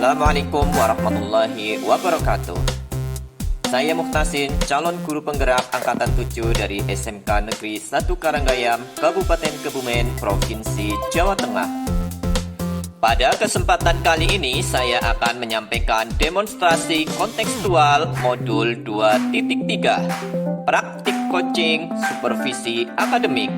Assalamualaikum warahmatullahi wabarakatuh. Saya Muhtasin, calon guru penggerak Angkatan 7 dari SMK Negeri 1 Karanggayam, Kabupaten Kebumen, Provinsi Jawa Tengah. Pada kesempatan kali ini, saya akan menyampaikan demonstrasi kontekstual modul 2.3, praktik coaching supervisi akademik.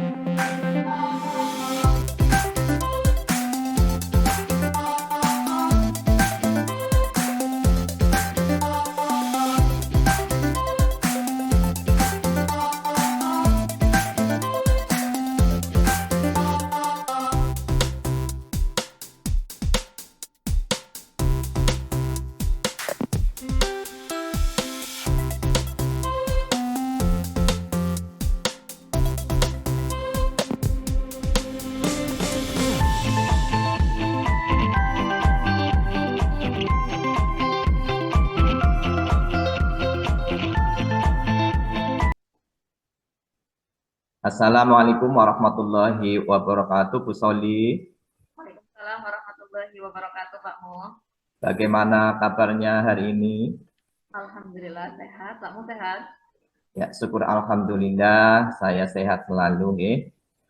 Assalamualaikum warahmatullahi wabarakatuh, Bu Soli. Waalaikumsalam warahmatullahi wabarakatuh, Pak Mu. Bagaimana kabarnya hari ini? Alhamdulillah sehat. Pak Mu sehat? Ya, syukur alhamdulillah, saya sehat selalu, nggih.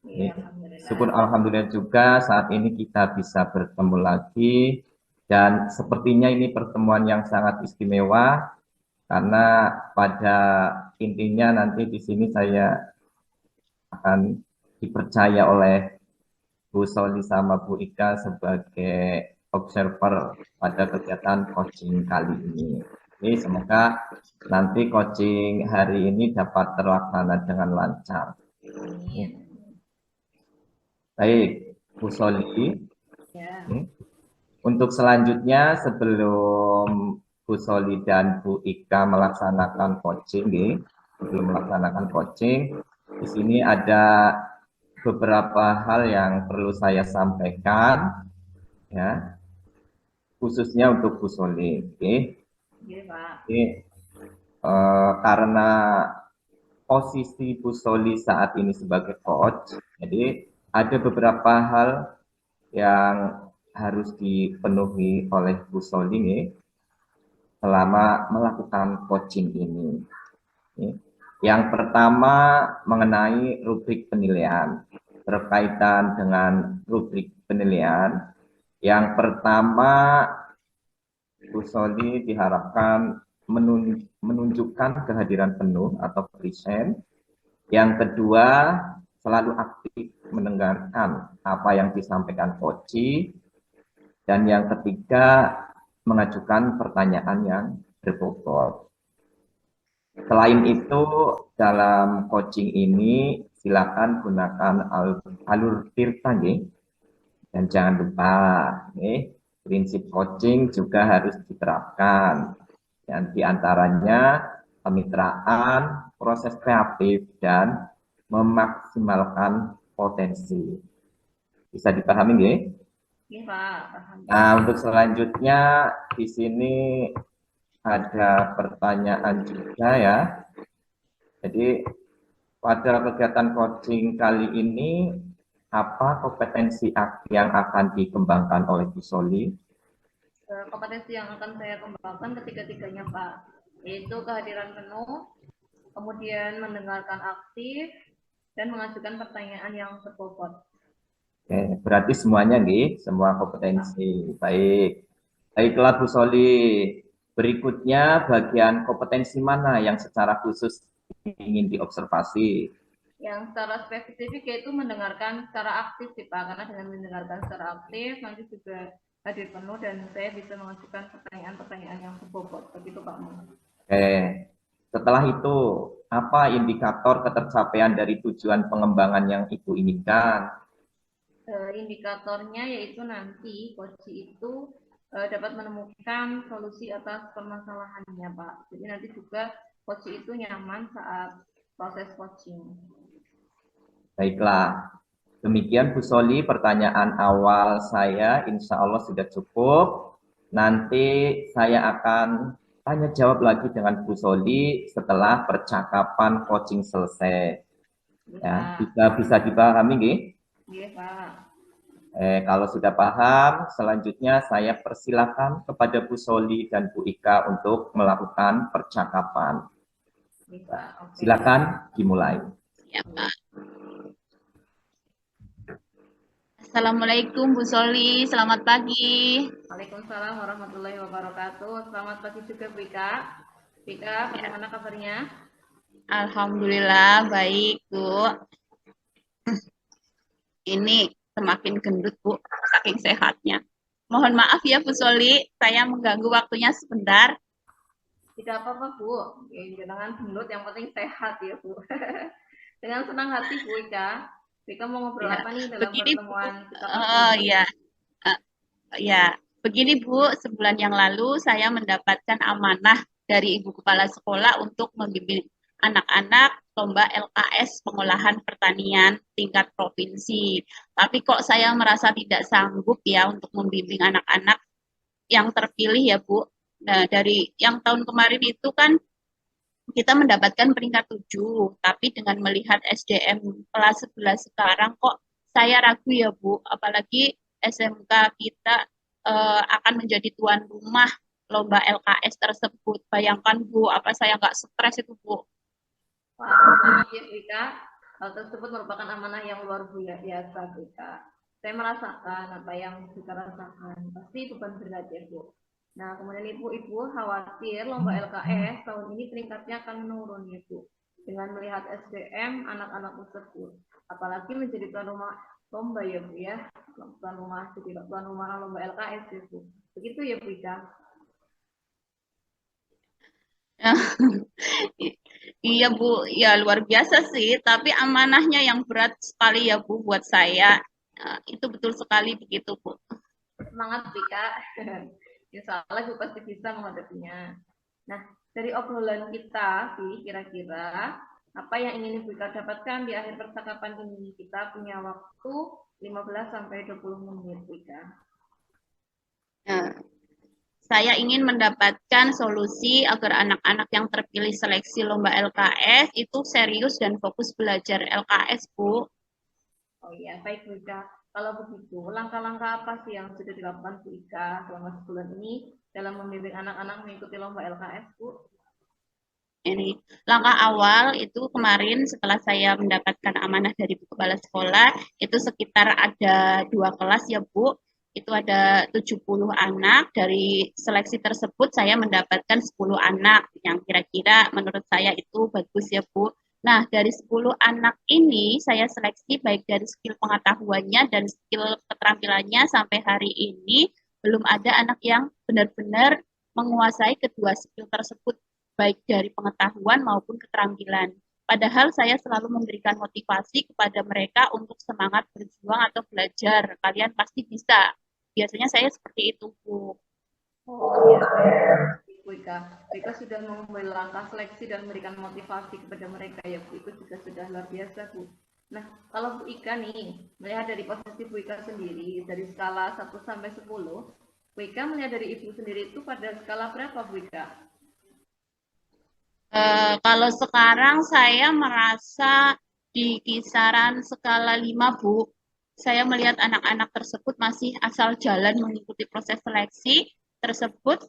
Iya, alhamdulillah. Syukur alhamdulillah juga saat ini kita bisa bertemu lagi dan sepertinya ini pertemuan yang sangat istimewa karena pada intinya nanti di sini saya akan dipercaya oleh Bu Soli sama Bu Ika sebagai observer pada kegiatan coaching kali ini. Jadi semoga nanti coaching hari ini dapat terlaksana dengan lancar. Amin. Baik, Bu Soli. Ya. Untuk selanjutnya sebelum Bu Soli dan Bu Ika melaksanakan coaching, di sini ada beberapa hal yang perlu saya sampaikan, ya, khususnya untuk Bu Soli. Iya, Pak. Karena posisi Bu Soli saat ini sebagai coach, jadi ada beberapa hal yang harus dipenuhi oleh Bu Soli selama melakukan coaching ini. Yang pertama mengenai rubrik penilaian. Berkaitan dengan rubrik penilaian, yang pertama Bu Soli diharapkan menunjukkan kehadiran penuh atau present. Yang kedua, selalu aktif mendengarkan apa yang disampaikan coach. Dan yang ketiga, mengajukan pertanyaan yang berbobot. Selain itu, dalam coaching ini silakan gunakan alur tirta, dan jangan lupa, prinsip coaching juga harus diterapkan. Dan diantaranya kemitraan, proses kreatif, dan memaksimalkan potensi. Bisa dipahami, nggih? Iya, Pak. Nah, untuk selanjutnya di sini ada pertanyaan juga, ya. Jadi pada kegiatan coaching kali ini, apa kompetensi yang akan dikembangkan oleh Bu Soli? Kompetensi yang akan saya kembangkan ketiga-tiganya, Pak, yaitu kehadiran penuh, kemudian mendengarkan aktif, dan mengajukan pertanyaan yang berbobot. Oke, berarti semuanya, nggih, semua kompetensi. Baik. Baiklah Bu Soli. Berikutnya bagian kompetensi mana yang secara khusus ingin diobservasi? Yang secara spesifik yaitu mendengarkan secara aktif sih, Pak, karena dengan mendengarkan secara aktif nanti juga hadir penuh dan saya bisa mengajukan pertanyaan-pertanyaan yang berbobot. Begitu, Pak. Oke. Setelah itu, apa indikator ketercapaian dari tujuan pengembangan yang Ibu inginkan? Indikatornya yaitu nanti coach itu dapat menemukan solusi atas permasalahannya, Pak. Jadi nanti juga coach itu nyaman saat proses coaching. Baiklah, demikian Bu Soli pertanyaan awal saya, insya Allah sudah cukup. Nanti saya akan tanya jawab lagi dengan Bu Soli setelah percakapan coaching selesai. Ya, bisa dipahami, nggih? Iya, Pak. Kalau sudah paham, selanjutnya saya persilakan kepada Bu Soli dan Bu Ika untuk melakukan percakapan. Bisa, oke. Silakan dimulai. Ya, Pak. Assalamualaikum Bu Soli, selamat pagi. Waalaikumsalam warahmatullahi wabarakatuh. Selamat pagi juga Bu Ika. Bu Ika, bagaimana kabarnya? Alhamdulillah baik Bu. Ini semakin gendut Bu, saking sehatnya. Mohon maaf ya Bu Soli, saya mengganggu waktunya sebentar. Tidak apa-apa Bu, jangan gendut, yang penting sehat ya Bu. Dengan senang hati Bu Ika. Bu Ika mau ngobrol Ya, apa nih dalam begini Bu. pertemuan kita pagi ini? Ya, ya, begini Bu. Sebulan yang lalu saya mendapatkan amanah dari Ibu Kepala Sekolah untuk membimbing anak-anak lomba LKS pengolahan pertanian tingkat provinsi. Tapi kok saya merasa tidak sanggup ya untuk membimbing anak-anak yang terpilih ya Bu. Nah, dari yang tahun kemarin itu kan kita mendapatkan peringkat 7, tapi dengan melihat SDM kelas 11 sekarang kok saya ragu ya Bu, apalagi SMK kita akan menjadi tuan rumah lomba LKS tersebut. Bayangkan Bu, apa saya nggak stres itu Bu. Wah, selamat ya Bu Ika. Hal tersebut merupakan amanah yang luar biasa Bu Ika. Saya merasakan apa yang kita rasakan. Pasti beban berat ya Bu. Nah, kemudian ibu-ibu khawatir lomba LKS tahun ini peringkatnya akan menurun ya Bu. Dengan melihat SDM anak-anak tersebut. Apalagi menjadi tuan rumah lomba ya Bu ya. Tuan rumah lomba LKS ya Bu. Begitu ya Bu Ika. Iya Bu, ya luar biasa sih, tapi amanahnya yang berat sekali ya Bu buat saya. Itu betul sekali begitu Bu. Semangat Bika. Insya Allah gue pasti bisa menghadapinya. Nah, dari obrolan kita sih kira-kira apa yang ingin Ibu Ika dapatkan di akhir percakapan ini? Kita punya waktu 15 sampai 20 menit, Bu Ika. Nah, saya ingin mendapatkan solusi agar anak-anak yang terpilih seleksi lomba LKS itu serius dan fokus belajar LKS, Bu. Oh iya, baik Bu Ika. Kalau begitu, langkah-langkah apa sih yang sudah dilakukan Bu Ika selama sebulan ini dalam membimbing anak-anak mengikuti lomba LKS, Bu? Ini langkah awal itu kemarin setelah saya mendapatkan amanah dari Bu Kepala Sekolah, itu sekitar ada 2 kelas ya Bu, itu ada 70 anak, dari seleksi tersebut saya mendapatkan 10 anak, yang kira-kira menurut saya itu bagus ya Bu. Nah, dari 10 anak ini saya seleksi baik dari skill pengetahuannya dan skill keterampilannya sampai hari ini, belum ada anak yang benar-benar menguasai kedua skill tersebut baik dari pengetahuan maupun keterampilan. Padahal saya selalu memberikan motivasi kepada mereka untuk semangat berjuang atau belajar. Kalian pasti bisa. Biasanya saya seperti itu, Bu. Oh iya, Bu Ika. Bu Ika sudah mengambil langkah seleksi dan memberikan motivasi kepada mereka ya Bu. Itu juga sudah luar biasa Bu. Nah, kalau Bu Ika nih, melihat dari posisi Bu Ika sendiri, dari skala 1 sampai 10, Bu Ika melihat dari Ibu sendiri itu pada skala berapa Bu Ika? Kalau sekarang saya merasa di kisaran skala 5, Bu. Saya melihat anak-anak tersebut masih asal jalan mengikuti proses seleksi tersebut,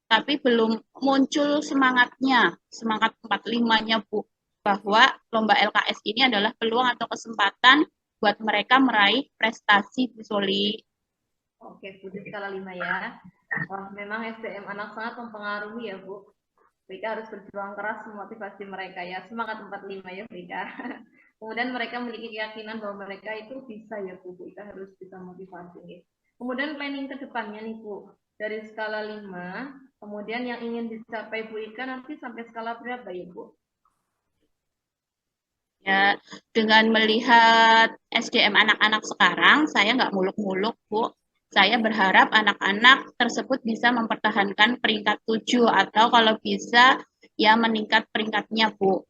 tapi belum muncul semangatnya, semangat 45-nya Bu, bahwa lomba LKS ini adalah peluang atau kesempatan buat mereka meraih prestasi Bu Soli. Oke, Bu, di skala 5 ya. Wah, memang SDM anak sangat mempengaruhi ya Bu. Mereka harus berjuang keras memotivasi mereka ya. Semangat 45 ya mereka. Kemudian mereka memiliki keyakinan bahwa mereka itu bisa ya Bu. Kita harus bisa motivasi. Ya. Kemudian planning ke depannya nih Bu. Dari skala 5, kemudian yang ingin dicapai Bu Ika nanti sampai skala berapa ya Bu? Ya, dengan melihat SDM anak-anak sekarang, saya nggak muluk-muluk, Bu. Saya berharap anak-anak tersebut bisa mempertahankan peringkat 7 atau kalau bisa ya meningkat peringkatnya, Bu.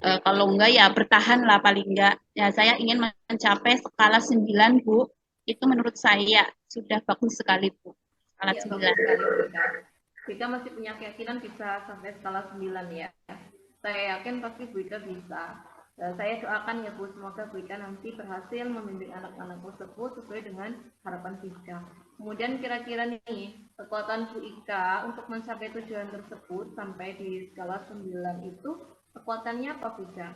Kalau enggak ya bertahan lah paling enggak. Ya, saya ingin mencapai skala 9, Bu. Itu menurut saya sudah bagus sekali, Bu. Skala Iya, 9. bagus sekali Bu Ika. Kita masih punya keyakinan bisa sampai skala 9 ya. Saya yakin pasti Bu Ika bisa. Saya doakan ya Bu, semoga Bu Ika nanti berhasil membimbing anak-anak tersebut sesuai dengan harapan Bu Ika. Kemudian kira-kira nih, kekuatan Bu Ika untuk mencapai tujuan tersebut sampai di skala 9 itu, kekuatannya apa Bu Ika?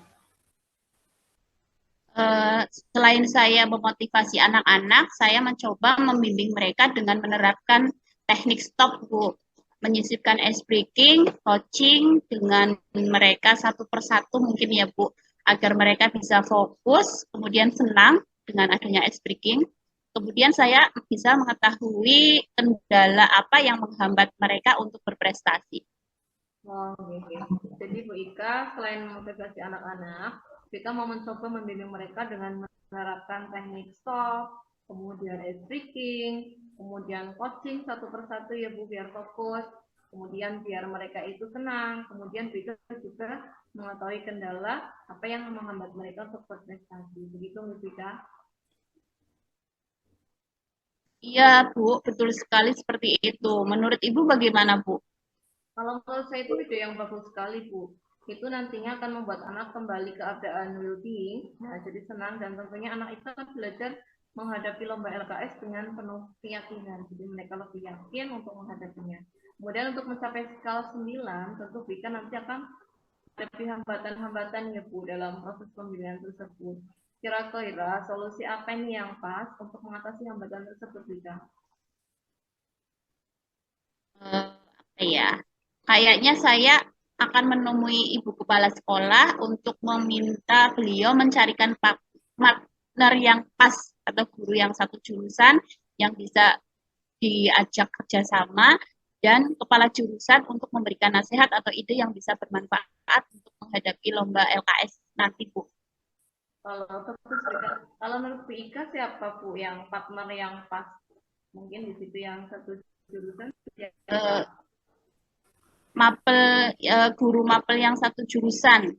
Selain saya memotivasi anak-anak, saya mencoba membimbing mereka dengan menerapkan teknik stop, Bu. Menyisipkan ice breaking, coaching dengan mereka satu persatu mungkin ya, Bu. Agar mereka bisa fokus, kemudian senang dengan adanya ice breaking. Kemudian saya bisa mengetahui kendala apa yang menghambat mereka untuk berprestasi. Oh, oke. Jadi Bu Ika selain memotivasi anak-anak, Bu Ika mau mencoba membimbing mereka dengan menerapkan teknik stop, kemudian ice breaking, kemudian coaching satu persatu ya Bu biar fokus, kemudian biar mereka itu senang, kemudian Bu Ika juga mengetahui kendala apa yang menghambat mereka untuk berprestasi. Begitu Bu Ika? Iya, Bu, betul sekali seperti itu. Menurut Ibu bagaimana, Bu? Kalau menurut saya itu ide yang bagus sekali, Bu. Itu nantinya akan membuat anak kembali ke keadaan well-being, nah, jadi senang, dan tentunya anak itu akan belajar menghadapi lomba LKS dengan penuh keyakinan. Jadi mereka lebih yakin untuk menghadapinya. Kemudian untuk mencapai skala 9, tentu Bika nanti akan lebih hambatan-hambatan ya Bu dalam proses pembinaan tersebut. Kira-kira solusi apa nih yang pas untuk mengatasi hambatan tersebut, Bika? Apa ya? Kayaknya saya akan menemui ibu kepala sekolah untuk meminta beliau mencarikan partner yang pas atau guru yang satu jurusan yang bisa diajak kerjasama dan kepala jurusan untuk memberikan nasihat atau ide yang bisa bermanfaat untuk menghadapi lomba LKS nanti, Bu. Kalau menurut Bu Ika siapa Bu yang partner yang pas? Mungkin di situ yang satu jurusan Uh, Guru mapel yang satu jurusan.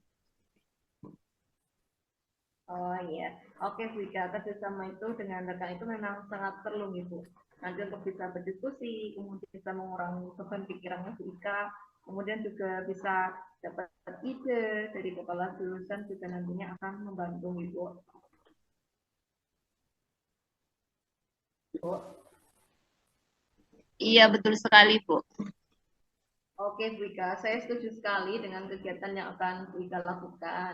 Oh iya, oke Bu Ika, kerjasama itu dengan rekan itu memang sangat perlu gitu. Nanti untuk bisa berdiskusi, kemudian bisa mengurangi beban pikirannya Bu Ika, kemudian juga bisa dapat ide dari kepala jurusan juga nantinya akan membantu Ibu. Iya, betul sekali, Bu. Oke Bu Ika, saya setuju sekali dengan kegiatan yang akan Bu Ika lakukan.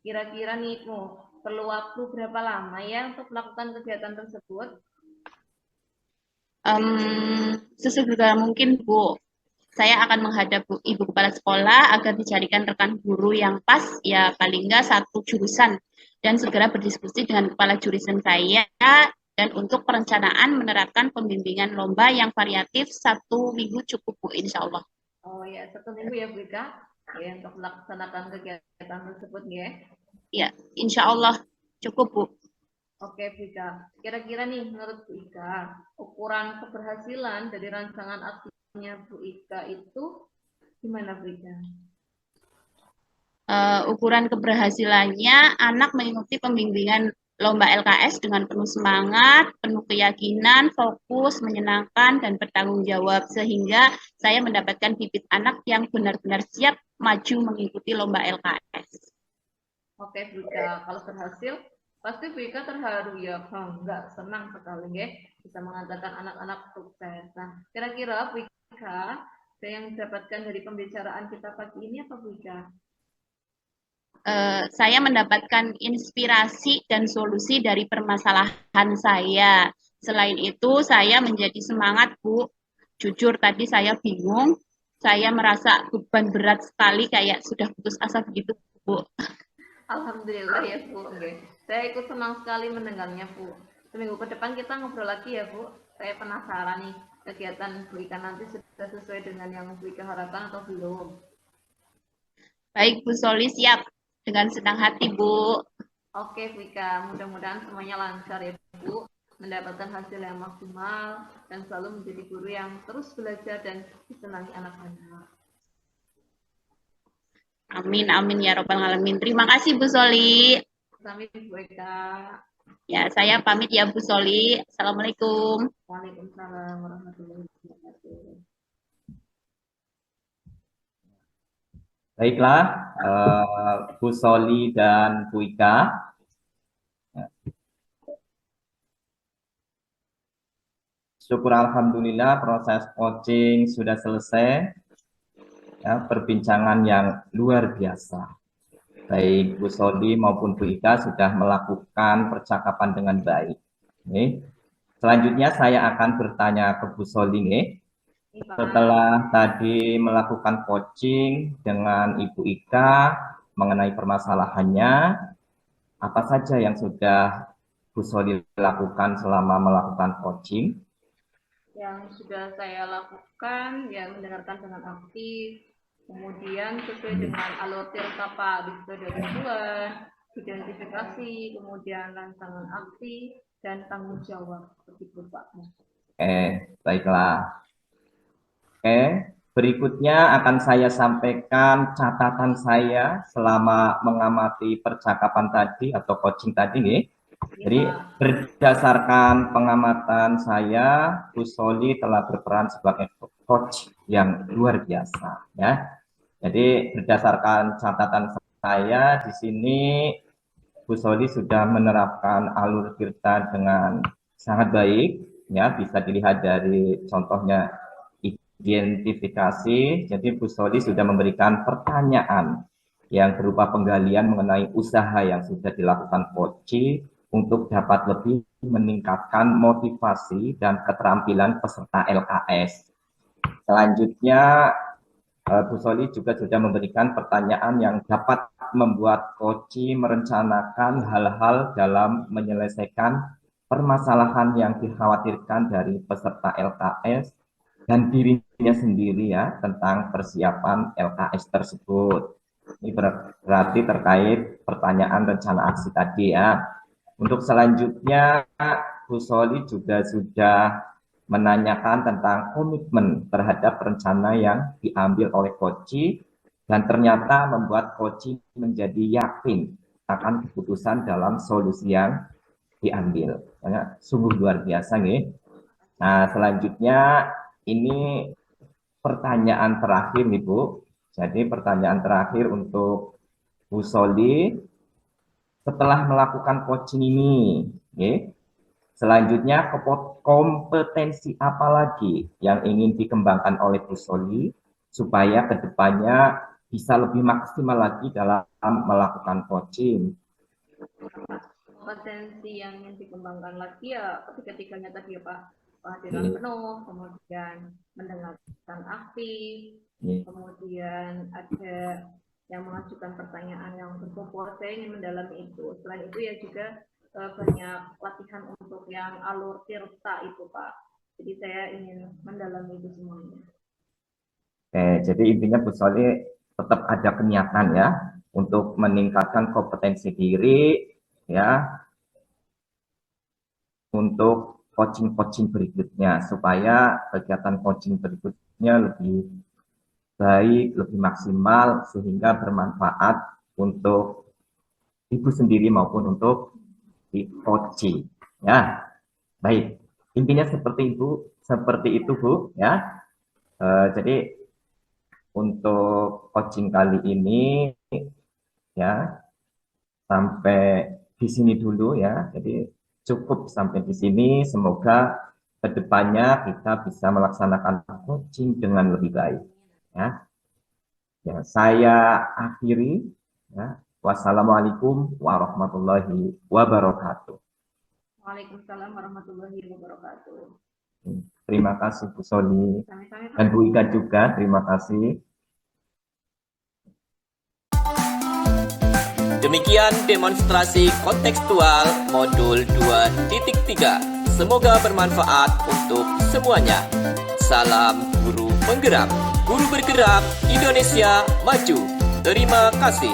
Kira-kira nih Bu, perlu waktu berapa lama ya untuk melakukan kegiatan tersebut? Sesegera mungkin, Bu. Saya akan menghadap ibu kepala sekolah agar dicarikan rekan guru yang pas, ya paling nggak satu jurusan, dan segera berdiskusi dengan kepala jurusan saya, dan untuk perencanaan menerapkan pembimbingan lomba yang variatif 1 minggu cukup, Bu, insya Allah. Oh ya, 1 minggu ya Bu Ika, ya untuk melaksanakan kegiatan tersebut ya. Ya, insya Allah cukup, Bu. Oke Bu Ika, kira-kira nih menurut Bu Ika, ukuran keberhasilan dari rancangan aksinya Bu Ika itu gimana Bu Ika? Ukuran keberhasilannya anak mengikuti pembimbingan lomba LKS dengan penuh semangat, penuh keyakinan, fokus, menyenangkan, dan bertanggung jawab, sehingga saya mendapatkan bibit anak yang benar-benar siap maju mengikuti lomba LKS. Oke Bu Ika, kalau berhasil pasti Bu Ika terharu ya, bangga, senang sekali ya bisa mengantarkan anak-anak sukses. Nah, kira-kira Bu Ika yang didapatkan dari pembicaraan kita pagi ini apa Bu Ika? Saya mendapatkan inspirasi dan solusi dari permasalahan saya. Selain itu, saya menjadi semangat, Bu. Jujur, tadi saya bingung. Saya merasa beban berat sekali, kayak sudah putus asa begitu, Bu. Alhamdulillah ya Bu. Oke. Saya ikut senang sekali mendengarnya Bu. Seminggu ke depan kita ngobrol lagi ya Bu. Saya penasaran nih kegiatan Bu Ika nanti sudah sesuai dengan yang Bu Ika harapkan atau belum. Baik, Bu Soli, siap. Dengan senang hati, Bu. Oke Bu Ika, mudah-mudahan semuanya lancar ya Bu. Mendapatkan hasil yang maksimal dan selalu menjadi guru yang terus belajar dan disenangi anak-anak. Amin, amin ya robbal alamin. Terima kasih, Bu Soli. Sampai Bu Ika. Ya, saya pamit ya, Bu Soli. Assalamualaikum. Waalaikumsalam warahmatullahi wabarakatuh. Baiklah, Bu Soli dan Bu Ika. Syukur alhamdulillah proses coaching sudah selesai. Ya, perbincangan yang luar biasa. Baik Bu Soli maupun Bu Ika sudah melakukan percakapan dengan baik. Nih. Selanjutnya saya akan bertanya ke Bu Soli nih. Setelah tadi melakukan coaching dengan Ibu Ika mengenai permasalahannya, apa saja yang sudah Bu Soli lakukan selama melakukan coaching? Yang sudah saya lakukan, ya mendengarkan dengan aktif, kemudian sesuai dengan alur tirta Pak, dari tujuan, identifikasi, kemudian rancangan aksi, dan tanggung jawab seperti itu Pak. Baiklah. Berikutnya akan saya sampaikan catatan saya selama mengamati percakapan tadi atau coaching tadi nih. Jadi berdasarkan pengamatan saya, Bu Soli telah berperan sebagai coach yang luar biasa ya. Jadi berdasarkan catatan saya di sini, Bu Soli sudah menerapkan alur tirta dengan sangat baik ya, bisa dilihat dari contohnya identifikasi. Jadi Bu Soli sudah memberikan pertanyaan yang berupa penggalian mengenai usaha yang sudah dilakukan coaching untuk dapat lebih meningkatkan motivasi dan keterampilan peserta LKS. Selanjutnya, Bu Soli juga sudah memberikan pertanyaan yang dapat membuat coach merencanakan hal-hal dalam menyelesaikan permasalahan yang dikhawatirkan dari peserta LKS dan dirinya sendiri ya tentang persiapan LKS tersebut. Ini berarti terkait pertanyaan rencana aksi tadi ya. Untuk selanjutnya, Bu Soli juga sudah menanyakan tentang komitmen terhadap rencana yang diambil oleh coach dan ternyata membuat coach menjadi yakin akan keputusan dalam solusi yang diambil. Sungguh luar biasa nih. Nah, selanjutnya ini pertanyaan terakhir nih Bu. Jadi pertanyaan terakhir untuk Bu Soli. Setelah melakukan coaching ini, selanjutnya kompetensi apa lagi yang ingin dikembangkan oleh Bu Soli supaya kedepannya bisa lebih maksimal lagi dalam melakukan coaching? Kompetensi yang ingin dikembangkan lagi ya ketiga-tiganya tadi ya Pak, kehadiran penuh, kemudian mendengarkan aktif, kemudian ada yang mengajukan pertanyaan yang berbobot. Saya ingin mendalami itu. Selain itu ya juga banyak latihan untuk yang alur tirta itu Pak. Jadi saya ingin mendalami itu semuanya. Jadi intinya Bu Soli tetap ada kenyataan ya untuk meningkatkan kompetensi diri ya untuk coaching berikutnya supaya kegiatan coaching berikutnya lebih baik, lebih maksimal sehingga bermanfaat untuk Ibu sendiri maupun untuk di coaching ya. Baik, intinya seperti itu Bu ya. Jadi untuk coaching kali ini ya sampai di sini dulu ya. Jadi cukup sampai di sini. Semoga kedepannya kita bisa melaksanakan coaching dengan lebih baik. Ya, saya akhiri. Ya. Wassalamualaikum warahmatullahi wabarakatuh. Waalaikumsalam warahmatullahi wabarakatuh. Terima kasih Bu Soli dan Bu Ika juga. Terima kasih. Demikian demonstrasi kontekstual modul 2.3. Semoga bermanfaat untuk semuanya. Salam guru penggerak. Guru bergerak Indonesia maju. Terima kasih.